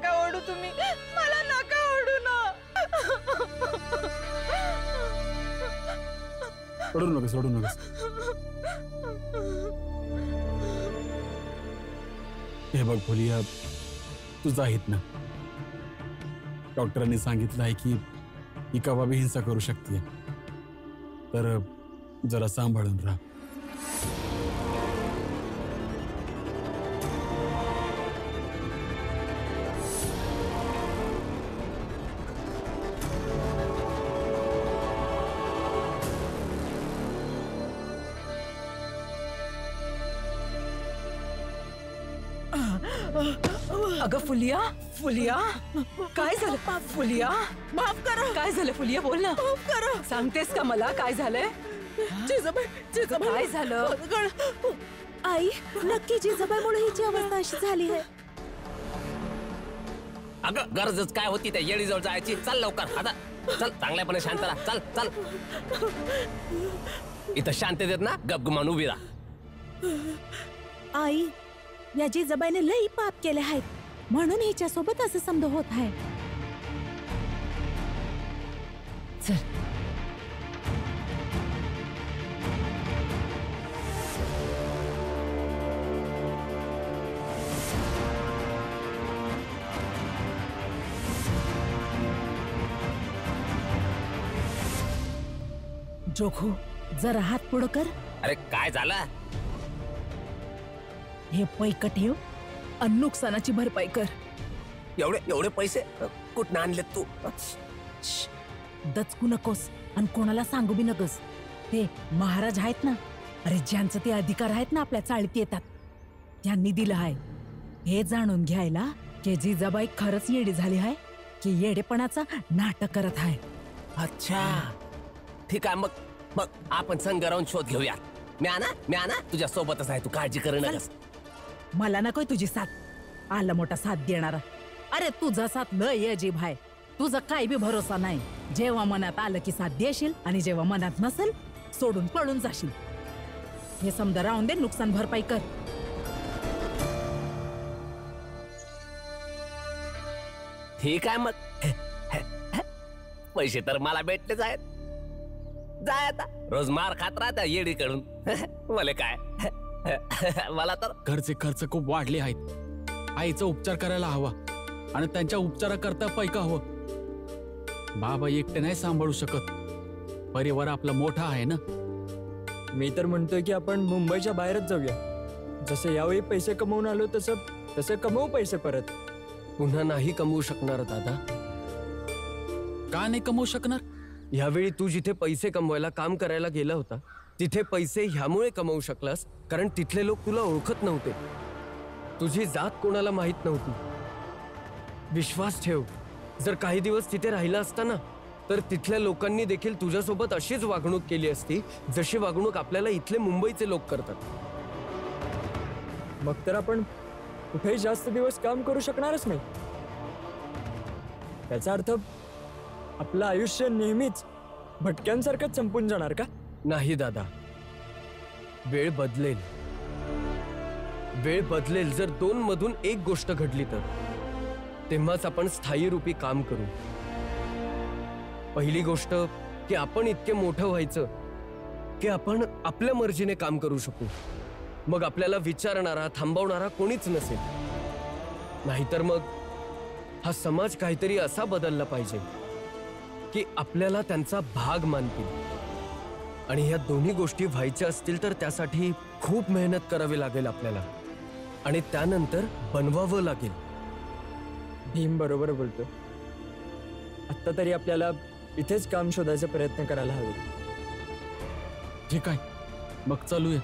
नका ओढू तुम्ही, मला नका ओढू ना. ओढू नकोस, ओढू नकोस. हे बघ फुलिया, तुझा आहेत ना. डॉक्टरांनी सांगितलं आहे की ही कवा बी हिंसा करू शकते, तर जरा सांभाळून राहा. अगं फुलिया, फुलिया काय झालं? फुलिया माफ करा. काय झालं फुलिया, बोल ना. माफ करा. सांगतेस का मला काय झालंय? काय झालं? आई, नक्की जिजाबाईमुळे हिची अवस्था अशी झाली आहे. अगं गरजच काय होती त्या येडीजवळ जायची. चल लवकर आता, चल चांगल्यापणे शांत राहा. चल चल, इथं शांततेत ना गपगुमान उभी राहा. आई, या जिजाबाईने लई पाप केले आहेत, म्हणून हिच्या सोबत असं समज होत आहे. चल. जोखू, जरा हात पुढं कर. अरे काय झालं? हे पैक ठेव आणि नुकसानाची भरपाई कर. एवढे एवढे पैसे कुठं आणलेत तू? दचकू नकोस आणि कोणाला सांगू बी नकोस. ते महाराज आहेत ना, अरे ज्यांचं ते अधिकार आहेत ना आपल्या चाळीत येतात, त्यांनी दिलं आहे. हे जाणून घ्यायला की जिजाबाई खरंच येडी झाली आहे की येडेपणाचा नाटक करत आहे. अच्छा ठीक आहे, मग मग आपण संघ राहून शोध घेऊया. मी आना तुझ्या सोबतच आहे, तू काळजी करू नकोस. मला नकोय तुझी साथ, आला मोठा साथ देणारा. अरे तुझा साथ लय अजीब आहे, तुझा काही बी भरोसा नाही. जेव्हा मनात आलं की साथ देशील आणि जेव्हा मनात नसेल सोडून पळून जाशील. हे समजा राहून दे, नुकसान भरपाई कर. ठीक आहे मग, पैसे तर मला भेटलेच आहेत. जाय आता, रोज मार खात राहता येडीकडून. मला काय, मला तर घरचे खर्च खूप वाढले आहेत. आईचा उपचार करायला हवा आणि त्यांच्या उपचाराकरता पैका हवं. बाबा एकटे नाही सांभाळू शकत, परिवार आपला मोठा आहे ना. मी तर म्हणतोय की आपण मुंबईच्या बाहेरच जाऊया. जसे यावेळी पैसे कमवून आलो तसं कमवू पैसे परत. पुन्हा नाही कमवू शकणार दादा. का नाही कमवू शकणार? यावेळी तू जिथे पैसे कमवायला काम करायला गेला होता तिथे पैसे ह्यामुळे कमवू शकलास कारण तिथले लोक तुला ओळखत नव्हते. तुझी जात कोणाला माहित नव्हती. विश्वास ठेव, जर काही दिवस तिथे राहिला असता ना तर तिथल्या लोकांनी देखील तुझ्यासोबत अशीच वागणूक केली असती जशी वागणूक आपल्याला इथले मुंबईचे लोक करतात. मग तर आपण कुठेही जास्त दिवस काम करू शकणारच नाही. त्याचा अर्थ आपलं आयुष्य नेहमीच भटक्यांसारखंच संपून जाणार का? नाही दादा, वेळ बदलेल. वेळ बदलेल जर दोन मधून एक गोष्ट घडली तर तेव्हाच आपण स्थायी रूपी काम करू. पहिली गोष्ट की आपण इतके मोठं व्हायचं की आपण आपल्या मर्जीने काम करू शकू. मग आपल्याला विचारणारा थांबवणारा कोणीच नसेल. नाहीतर मग हा समाज काहीतरी असा बदलला पाहिजे की आपल्याला त्यांचा भाग मानतील. आणि ह्या दोन्ही गोष्टी व्हायच्या असतील तर त्यासाठी खूप मेहनत करावी लागेल आपल्याला आणि त्यानंतर बनवावं लागेल. भीम बरोबर बोलतो. आत्ता तरी आपल्याला इथेच काम शोधायचा प्रयत्न करायला हवे. ठीक आहे, मग चालूया.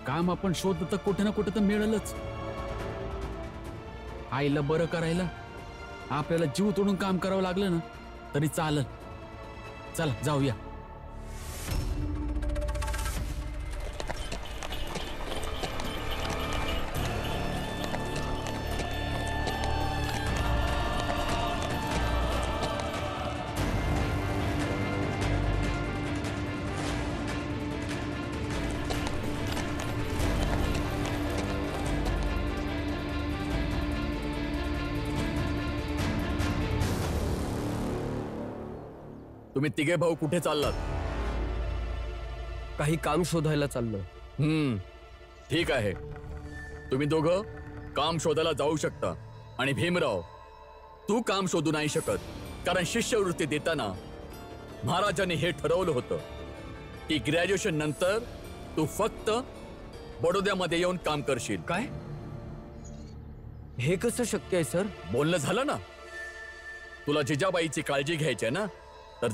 काम आपण शोधत तर कुठे ना कुठे तर मिळेलच. आईला बरं करायला आपल्याला जीव तोडून काम करावं लागलं ना तरी चालेल. चला जाऊया. तुम्ही तिघे भाऊ कुठे चाललात? काही काम शोधायला चाललोय. ठीक आहे. तुम्ही दोघं काम शोधायला जाऊ शकता. आणि भीमराव, तू काम शोधू नाही शकत, कारण शिष्यवृत्ती देताना महाराजांनी हे ठरवलं होतं की ग्रॅज्युएशन नंतर तू फक्त बडोद्यामध्ये येऊन काम करशील. काय? हे कसं शक्य आहे सर? बोलणं झालं ना. तुला जिजाबाईची काळजी घ्यायची आहे ना, तर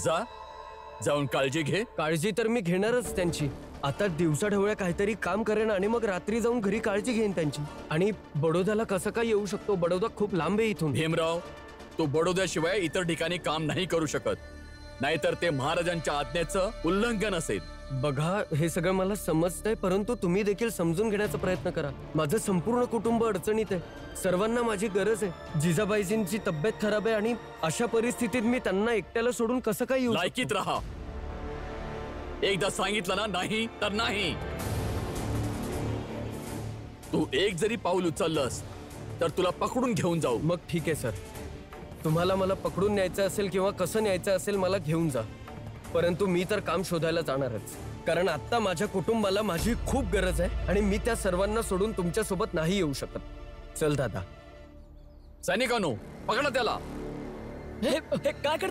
जाऊन काळजी घे. काळजी तर मी घेणारच त्यांची. आता दिवसा ढवळ्या काहीतरी काम करेन आणि मग रात्री जाऊन घरी काळजी घेईन त्यांची. आणि बडोद्याला कसं काय येऊ शकतो? बडोदा खूप लांब आहे इथून. भीमराव, तू बडोद्याशिवाय इतर ठिकाणी काम नाही करू शकत, नाहीतर ते महाराजांच्या आज्ञेचं उल्लंघन असेल. बघा, हे सगळं मला समजतंय, परंतु तुम्ही देखील समजून घेण्याचा प्रयत्न करा. माझं संपूर्ण कुटुंब अडचणीत आहे. सर्वांना माझी गरज आहे. जिजाबाईजींची तब्येत खराब आहे आणि अशा परिस्थितीत मी त्यांना एकट्याला सोडून कसं काय येऊ शकतो? लायकीत राहा. एकदा सांगितलं ना, नाही तर नाही. तू एक जरी पाऊल उचललंस तर तुला पकडून घेऊन जाऊ. मग ठीक आहे सर, तुम्हाला मला पकडून न्यायचं असेल किंवा कसं न्यायचं असेल मला घेऊन जा, परंतु मी तर काम शोधायला जाणारच. कारण आता माझ्या कुटुंबाला माझी खूप गरज आहे आणि मी त्या सर्वांना सोडून तुमच्या सोबत नाही येऊ शकत. चल दादा. सैनिकांनो, पकडा त्याला. हे काय कर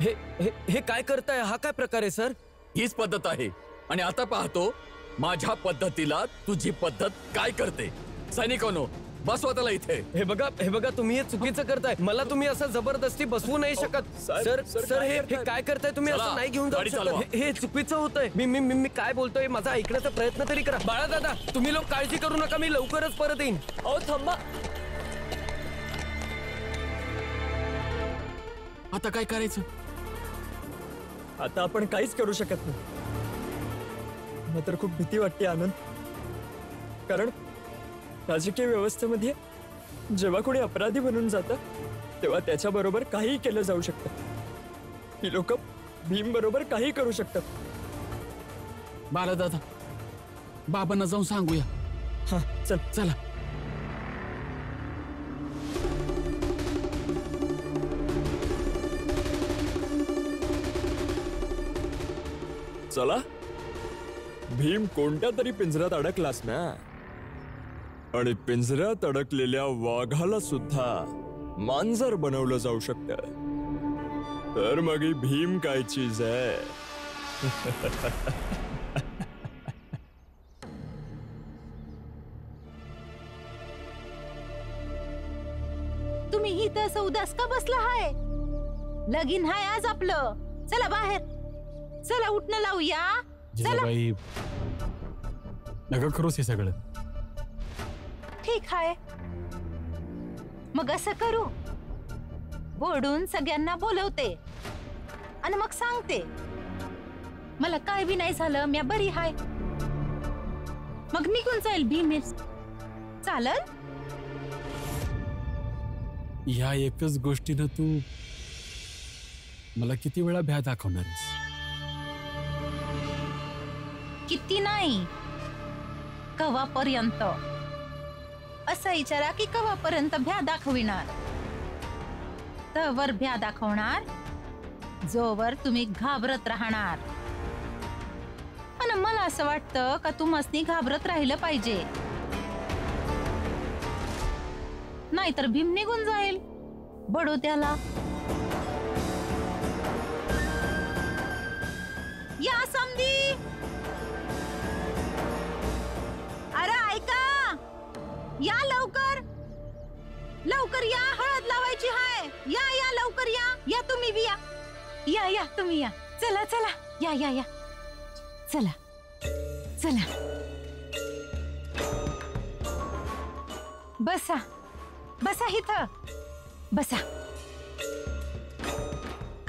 हे हे हे काय करताय? हा काय प्रकार आहे सर? हीच पद्धत आहे. आणि आता पाहतो माझ्या पद्धतीला तुझी पद्धत काय करते. सैनिकांनो, बसवा त्याला इथे. हे बघा तुम्ही हे चुकीचं करताय. मला तुम्ही असं जबरदस्ती बसवू नाही शकत. सर हे काय करताय तुम्ही? असं नाही घेऊन जाऊ शकत. हे चुकीचं होतंय. मी काय बोलतोय माझा ऐकण्याचा प्रयत्न तरी करा. बाळा दादा, तुम्ही लोक काळजी करू नका, मी लवकरच परत येईन. अहो थांबा. आता काय करायचं? आता आपण काहीच करू शकत नाही. मला तर खूप भीती वाटते आनंद, कारण राजकीय व्यवस्थेमध्ये जेव्हा कोणी अपराधी बनून जातं तेव्हा त्याच्या बरोबर काही केलं जाऊ शकतं. ही लोक भीम बरोबर काही करू शकतात. बाळदादा, बाबांना जाऊन सांगूया. हा चल. चला. चला. भीम कोणत्या तरी पिंजऱ्यात अडकलास ना, आणि पिंजऱ्यात अडकलेल्या वाघाला सुद्धा मांजर बनवलं जाऊ शकतं. तर मग ही भीम काय चीज आहे? तुम्ही ही तर असं उदास का बसला हाय? लगीन हाय आज आपलं. चला बाहेर. चला उठणं लावूया. चला. जिजाबाई, नका करूस हे सगळं. ठीक आहे, मग असं करू. बोलून सगळ्यांना बोलवते आणि मग सांगते मला काय बी नाही झालं, मी बरी हाय. मग निघून जाईल भीमेश. चालल? ह्या एकच गोष्टीनं तू मला किती वेळा भ्या दाखवणार आहेस? किती नाही, कवापर्यंत. असं विचारा की कवापर्यंत भ्या दाखविणार. तवर भ्या दाखवणार जोवर तुम्ही घाबरत राहणार. पण मला असं वाटतं का तुम्हाला घाबरत राहिलं पाहिजे, नाहीतर भीम निघून जाईल बडोद्याला. या समधी. अरे ऐका, या लवकर लवकर या. हळद लावायची हाय. या लवकर या. या तुम्ही बी या. या तुम्ही या. चला चला. या चला चला. बसा बसा इथं बसा.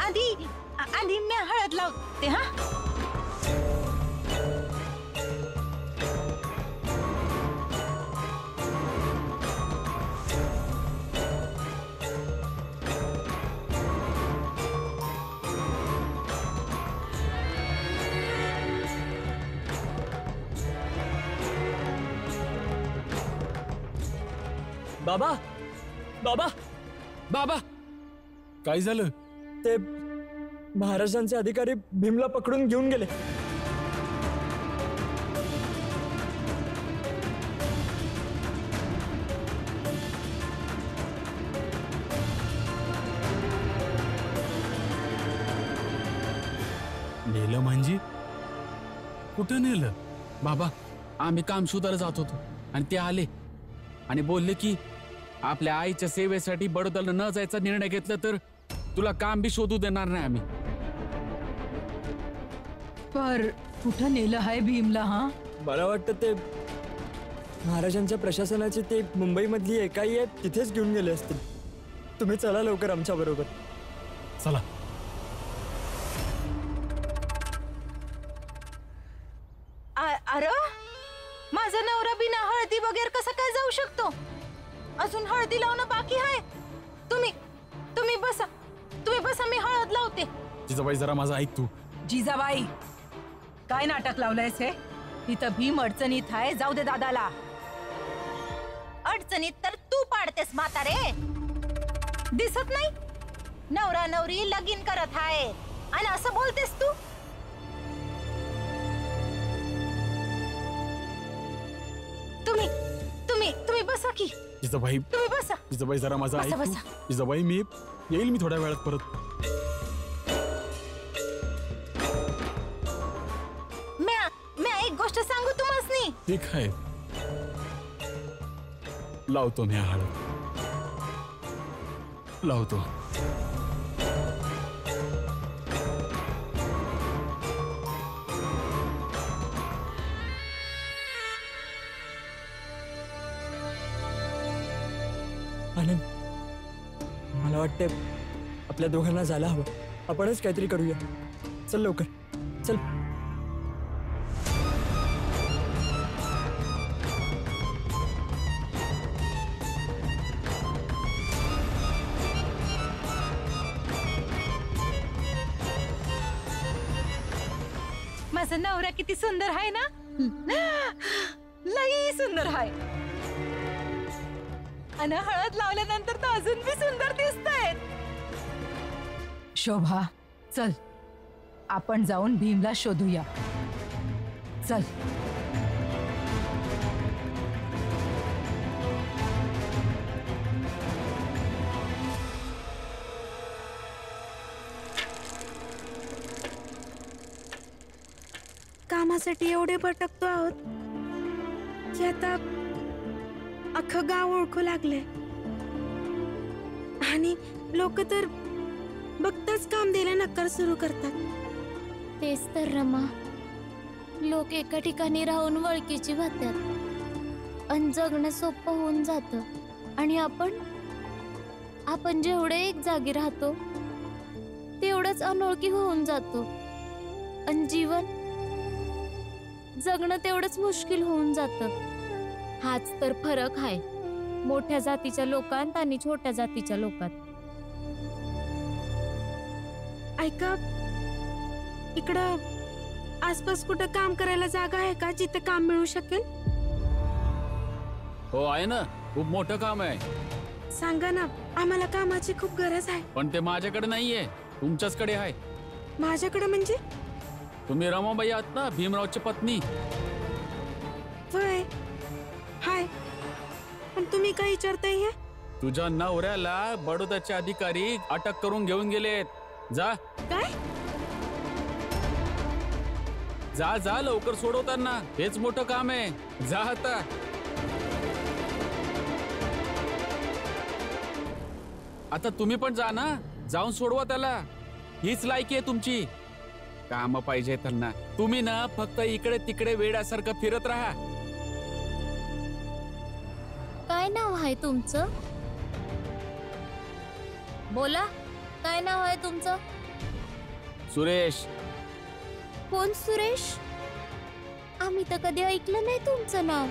आधी मी हळद लावते. हा बाबा. बाबा. बाबा, काय झालं? ते महाराजांचे अधिकारी भीमला पकडून घेऊन गेले. नेलं म्हणजे कुठं नेलं? बाबा, आम्ही काम शोधायला जात होतो आणि ते आले आणि बोलले की आपल्या आईच्या सेवेसाठी बडोद्याला न जायचा निर्णय घेतला तर तुला काम बी शोधू देणार नाही आम्ही. पर कुठं नेलं आहे भीमला? हा, मला वाटतं ते महाराजांच्या प्रशासनाची ते मुंबईमधली एकाई आहे तिथेच घेऊन गेले असतील. तुम्ही चला लवकर आमच्या बरोबर. चला. अरे माझा नवरा बिना हळदी वगैरे कसा काय जाऊ शकतो? अजून हळदी लावणं बाकी आहे. तुम्ही बसा मी हळद लावते. जिजाबाई जरा माझं ऐक तू. जिजाबाई, काय नाटक लावलंयस हे? तिथं भीम अडचणीत आहे, जाऊ दे दादाला. अडचणीत तर तू पाडतेस म्हातारे. दिसत नाही नवरा नवरी लगीन करत आहे आणि असं बोलतेस तू? तुम्ही बसा की. जिजाबाई, तुम्ही बसा. जिजाबाई जरा माझं बसा, ऐक तू. बसा. जिजाबाई मी येईल थोड्या वेळात परत. मी एक गोष्ट सांगू तुम्हासनी. ठीक आहे, लावतो मी हळद, लावतो. आनंद, मला वाटतं आपल्या दोघांना जायला हवं. आपणच काहीतरी करूया. चल लवकर, चल. माझा नवरा किती सुंदर आहे ना? लई सुंदर आहे. आणि हळद लावल्यानंतर तर अजून बी सुंदर दिसतायत. शोभा, चल आपण जाऊन भीमला शोधूया. चल. कामासाठी एवढे भटकतो आहोत की आता अख्खं गाव ओळखू लागले आणि लोक तर बघताच काम द्यायला नकार सुरू करतात. तेच तर रमा, लोक एका ठिकाणी राहून वळखीची वाटतात आणि जगणं सोपं होऊन जातं. आणि आपण जेवढे एक जागी राहतो तेवढंच अनोळखी होऊन जातो आणि जीवन जगणं तेवढंच मुश्किल होऊन जातं. हाच तर फरक आहे मोठ्या जातीच्या लोकांत आणि छोट्या जातीच्या लोकांत. ऐका, इकडं आसपास कुठं काम करायला जागा आहे का जिथे काम मिळू शकेल? हो आहे ना, खूप मोठं काम आहे. सांगा ना, आम्हाला कामाची खूप गरज आहे. पण ते माझ्याकडे नाहीये, तुमच्याचकडे आहे. माझ्याकडे म्हणजे? तुम्ही रमाबाई आहात ना, भीमरावची पत्नी. वय हाय, पण तुम्ही काय विचारताय हे? तुझ्या नवऱ्याला बडोद्याचे अधिकारी अटक करून घेऊन गेलेत. जा. काय? जा जा, लवकर सोडव त्यांना. हेच मोठं काम आहे. जा आता. आता तुम्ही पण जा ना, जाऊन सोडवा त्याला. हीच लायकी आहे तुमची. काम पाहिजे त्यांना. तुम्ही ना फक्त इकडे तिकडे वेड्यासारखं फिरत राहा. काय नाव आहे तुमचं? बोला, काय नाव आहे तुमचं? सुरेश. कोण सुरेश? आम्ही तर कधी ऐकलं नाही तुमचं नाव.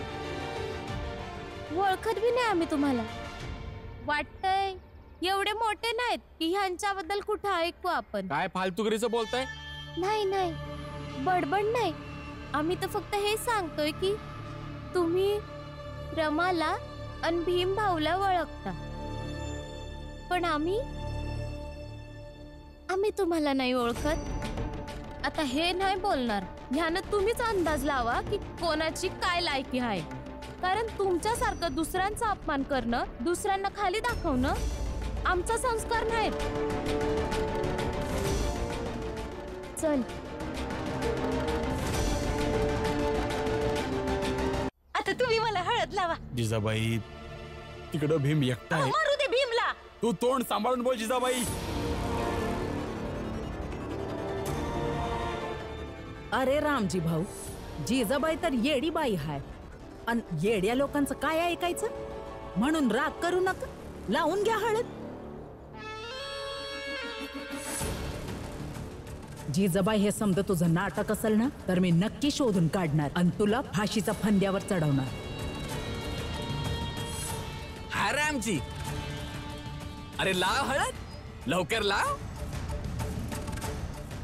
ओळखत बी नाही आम्ही तुम्हाला. वाटतंय एवढे मोठे नाहीत की ह्यांच्याबद्दल कुठं ऐकू आपण. काय फालतुगिरीचं बोलताय? नाही नाही, बडबड नाही. आम्ही तर फक्त हे सांगतोय की तुम्ही रमाला आणि भीम भाऊला ओळखता, पण आम्ही आम्ही तुम्हाला नाही ओळखत. आता हे नाही बोलणार, ह्यानं तुम्हीच अंदाज लावा की कोणाची काय लायकी आहे. कारण तुमच्यासारखं दुसऱ्यांचा अपमान करणं, दुसऱ्यांना खाली दाखवणं आमचा संस्कार नाही. चल. आता तुम्ही मला हळद लावा. जिजाबाई तिकडं भीम एकटा आहे. मारू दे भीमला. तू तोंड सांभाळून बोल जिजाबाई. अरे रामजी भाऊ, जिजाबाई तर येडी बाई हाय आणि येड्या लोकांचं काय ऐकायचं. म्हणून राग करू नका, लावून घ्या हळद. जिजाबाई हे समजा तुझं नाटक असेल ना, तर मी नक्की शोधून काढणार आणि तुला फाशीचा फंद्यावर चढवणार. हा रामजी, अरे लाव हळद, लवकर लाव.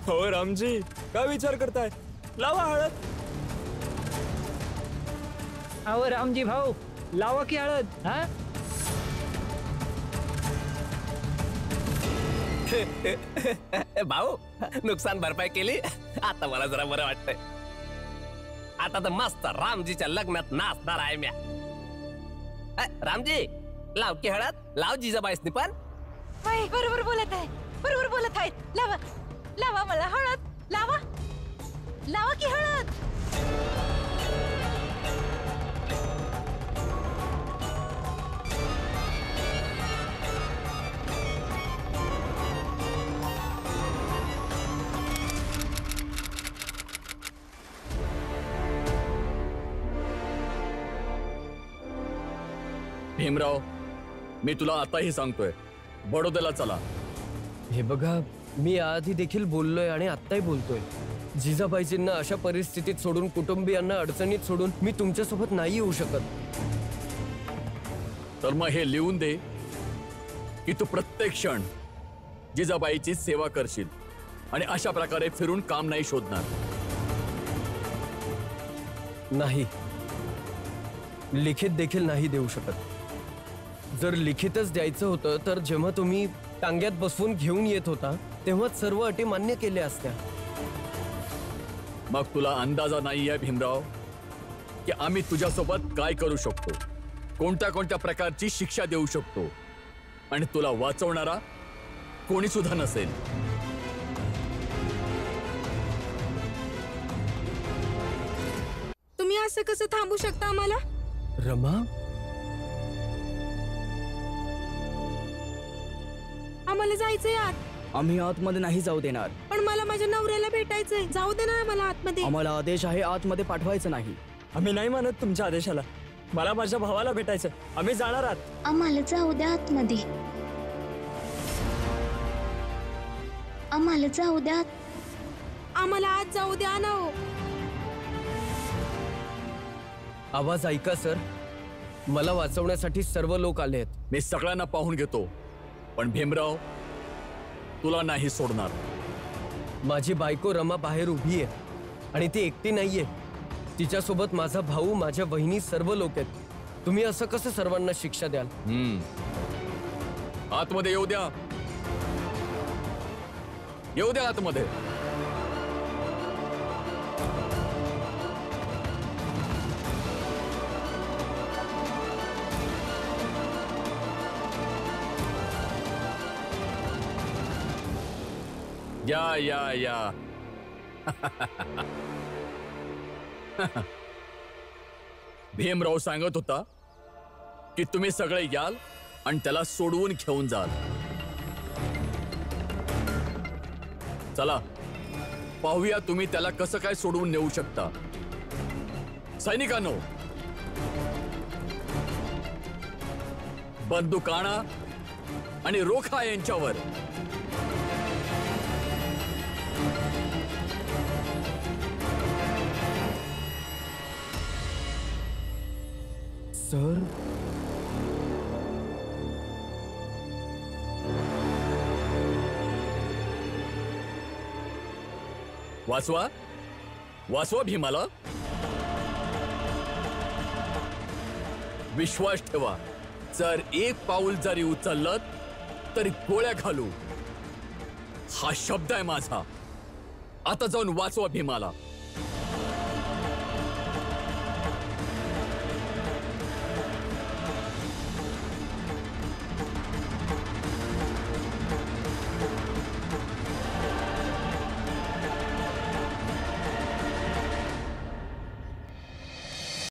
हो रामजी, काय विचार करताय? लावा हळद. अहो रामजी भाऊ, लावा की हळद. हा भाऊ, नुकसान भरपाई केली. आता मला जरा बरं वाटतंय. आता तर मस्त रामजीच्या लग्नात नाचणार आहे म्या. रामजी, लाव की हळद. लाव जिजाबाईसनी पण. बरोबर बोलत आहे, बरोबर बोलत आहेत. लावा लावा मला हळद. लावा लावा की हळद. भीमराव, मी तुला आताही सांगतोय, बडोद्याला चला. हे बघा, मी आधी देखील बोललोय आणि आत्ताही बोलतोय. जिजाबाईजींना अशा परिस्थितीत सोडून, कुटुंबियांना अडचणीत सोडून मी तुमच्यासोबत नाही येऊ शकत. तर मग हे लिहून दे की तू प्रत्येक क्षण जिजाबाईची सेवा करशील आणि अशा प्रकारे फिरून काम नाही शोधणार. नाही, लिखित देखील नाही देऊ शकत. जर लिखितच द्यायचं होतं तर जेव्हा तुम्ही टांग्यात बसवून घेऊन येत होता तेव्हाच सर्व अटी मान्य केल्या असत्या. मग तुला अंदाजा नाहीये भीमराव की आम्ही तुझ्यासोबत काय करू शकतो, कोणत्या कोणत्या प्रकारची शिक्षा देऊ शकतो, आणि तुला वाचवणारा कोणी सुद्धा नसेल. तुम्ही असं कसं थांबू शकता आम्हाला? रमा, आम्हाला जायचंय आत. आम्ही आतमध्ये नाही जाऊ देणार. पण मला माझ्या नवऱ्याला भेटायचंय. जाऊ दे ना आम्हाला आतमध्ये. आम्हाला आदेश आहे, आतमध्ये पाठवायचं नाही. आम्ही नाही मानत तुमच्या आदेशाला. मला माझ्या भावाला भेटायचं. आम्ही जाणार आहात. आम्हाला जाऊ द्या आतमध्ये. आम्हाला जाऊ द्या. आम्हाला आत जाऊ द्या ना. हो, आवाज ऐका सर. मला वाचवण्यासाठी सर्व लोक आले आहेत. मी सगळ्यांना पाहून घेतो, पण भीमराव तुला नाही सोडणार. माझी बायको रमा बाहेर उभी आहे आणि ती एकटी नाहीये. तिच्यासोबत माझा भाऊ, माझ्या वहिनी, सर्व लोक आहेत. तुम्ही असं कसं सर्वांना शिक्षा द्याल? आतमध्ये येऊ द्या, येऊ द्या आतमध्ये. या या या. भीमराव सांगत होता की तुम्ही सगळे याल आणि त्याला सोडवून घेऊन जाल. चला पाहूया तुम्ही त्याला कसं काय सोडवून नेऊ शकता. सैनिकांनो, बंदूक आणा आणि रोखा यांच्यावर. सर, वाचवा, वाचवा भीमाला. विश्वास ठेवा, जर एक पाऊल जरी उचललं तरी गोळ्या घालू. हा शब्द आहे माझा. आता जाऊन वाचवा भीमाला.